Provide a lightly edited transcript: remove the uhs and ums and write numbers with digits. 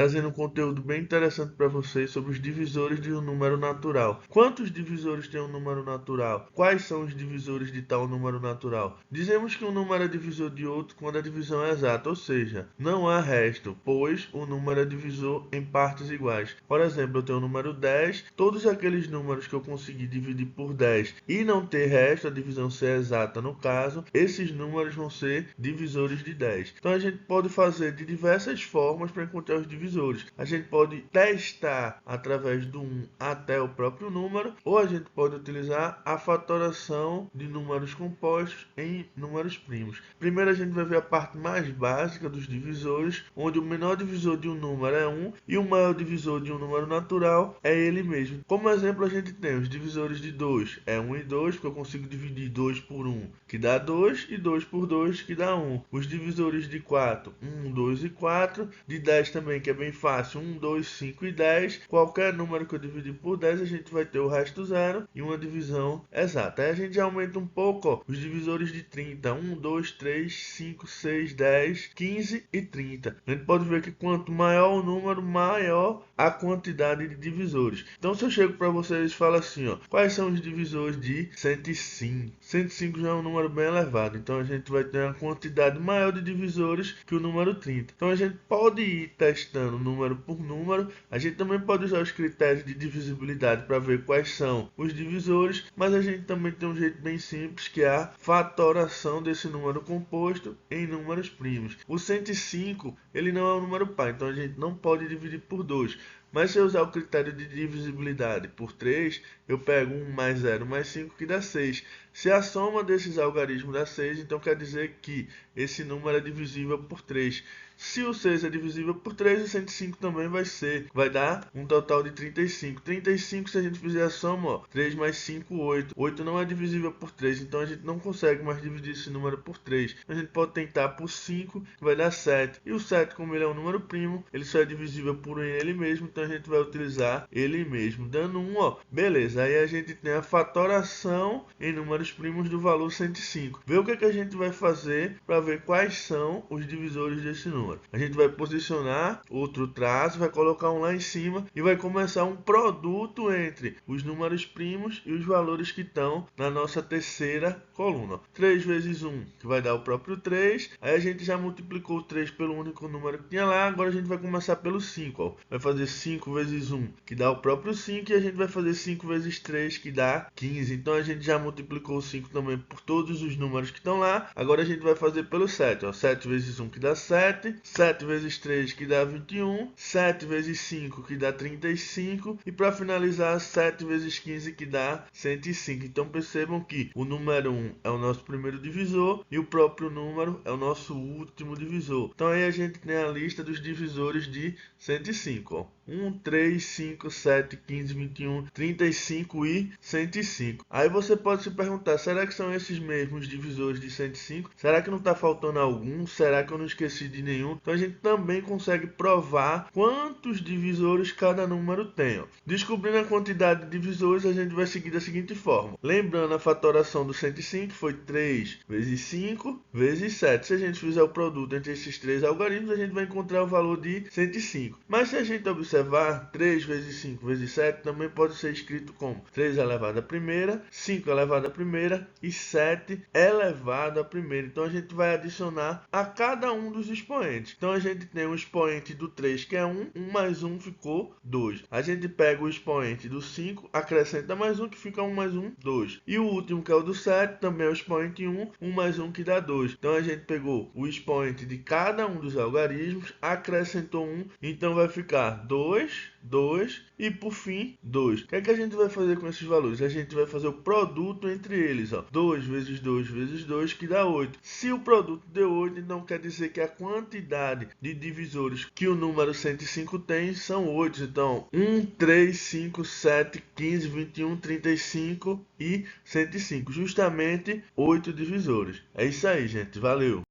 trazendo um conteúdo bem interessante para vocês sobre os divisores de um número natural. Quantos divisores tem um número natural? Quais são os divisores de tal número natural? Dizemos que um número é divisor de outro quando a divisão é exata, ou seja, não há resto, pois o número é divisor em partes iguais. Por exemplo, eu tenho o número 10, todos aqueles números que eu conseguir dividir por 10 e não ter resto, a divisão ser exata no caso, esses números vão ser divisores de 10. Então a gente pode fazer de diversas formas para encontrar os divisores. A gente pode testar através do 1 até o próprio número, ou a gente pode utilizar a fatoração de números compostos em números primos. Primeiro a gente vai ver a parte mais básica dos divisores, onde o menor divisor de um número é 1 e o maior divisor de um número natural é ele mesmo. Como exemplo, a gente tem os divisores de 2, é 1 e 2, porque eu consigo dividir 2 por 1, que dá 2, e 2 por 2, que dá 1. Os divisores de 4, 1, 2 e 4, de 10 também, que é bem fácil, 1, 2, 5 e 10. Qualquer número que eu dividir por 10, a gente vai ter o resto zero e uma divisão exata. Aí a gente aumenta um pouco, ó, os divisores de 30, 1, 2, 3, 5, 6, 10, 15 e 30. A gente pode ver que quanto maior o número, maior a quantidade de divisores. Então se eu chego para vocês e falo assim, ó, quais são os divisores de 105? 105 já é um número bem elevado, então a gente vai ter uma quantidade maior de divisores que o número 30. Então a gente pode ir testando número por número. A gente também pode usar os critérios de divisibilidade para ver quais são os divisores, mas a gente também tem um jeito bem simples, que é a fatoração desse número composto em números primos. O 105, ele não é um número par, então a gente não pode dividir por 2. Mas se eu usar o critério de divisibilidade por 3, eu pego 1 mais 0 mais 5, que dá 6. Se a soma desses algarismos dá 6, então quer dizer que esse número é divisível por 3. Se o 6 é divisível por 3, o 105 também vai dar um total de 35. 35, se a gente fizer a soma, ó, 3 mais 5, 8. 8 não é divisível por 3, então a gente não consegue mais dividir esse número por 3. A gente pode tentar por 5, que vai dar 7. E o 7, como ele é um número primo, ele só é divisível por ele mesmo, então a gente vai utilizar ele mesmo, dando 1, ó. Beleza, aí a gente tem a fatoração em números primos do valor 105. Vê o que, que a gente vai fazer para ver quais são os divisores desse número. A gente vai posicionar outro traço, vai colocar um lá em cima e vai começar um produto entre os números primos e os valores que estão na nossa terceira coluna. 3 vezes 1, que vai dar o próprio 3. Aí a gente já multiplicou o 3 pelo único número que tinha lá. Agora a gente vai começar pelo 5. Ó. Vai fazer 5 vezes 1, que dá o próprio 5. E a gente vai fazer 5 vezes 3, que dá 15. Então a gente já multiplicou o 5 também por todos os números que estão lá. Agora a gente vai fazer pelo 7. Ó. 7 vezes 1, que dá 7. 7 vezes 3, que dá 21. 7 vezes 5, que dá 35. E para finalizar, 7 vezes 15, que dá 105. Então percebam que o número 1 é o nosso primeiro divisor e o próprio número é o nosso último divisor. Então aí a gente tem a lista dos divisores de 105. Ó. 1, 3, 5, 7, 15, 21, 35 e 105. Aí você pode se perguntar, será que são esses mesmos divisores de 105? Será que não está faltando algum? Será que eu não esqueci de nenhum? Então a gente também consegue provar quantos divisores cada número tem. Ó. Descobrindo a quantidade de divisores, a gente vai seguir da seguinte forma. Lembrando, a fatoração do 105 foi 3 vezes 5 vezes 7. Se a gente fizer o produto entre esses três algarismos, a gente vai encontrar o valor de 105. Mas se a gente observar, 3 vezes 5 vezes 7 também pode ser escrito como 3 elevado à primeira, 5 elevado à primeira e 7 elevado à primeira. Então a gente vai adicionar a cada um dos expoentes. Então a gente tem o expoente do 3, que é 1, 1 mais 1 ficou 2. A gente pega o expoente do 5, acrescenta mais 1, que fica 1 mais 1, 2. E o último, que é o do 7, também é o expoente 1, 1 mais 1, que dá 2. Então a gente pegou o expoente de cada um dos algarismos, acrescentou 1, então vai ficar 2, 2 e por fim 2. O que é que a gente vai fazer com esses valores? A gente vai fazer o produto entre eles, ó. 2 vezes 2 vezes 2, que dá 8. Se o produto deu 8, então quer dizer que a quantidade de divisores que o número 105 tem são 8. Então 1, 3, 5, 7, 15, 21, 35 e 105. Justamente 8 divisores. É isso aí, gente. Valeu!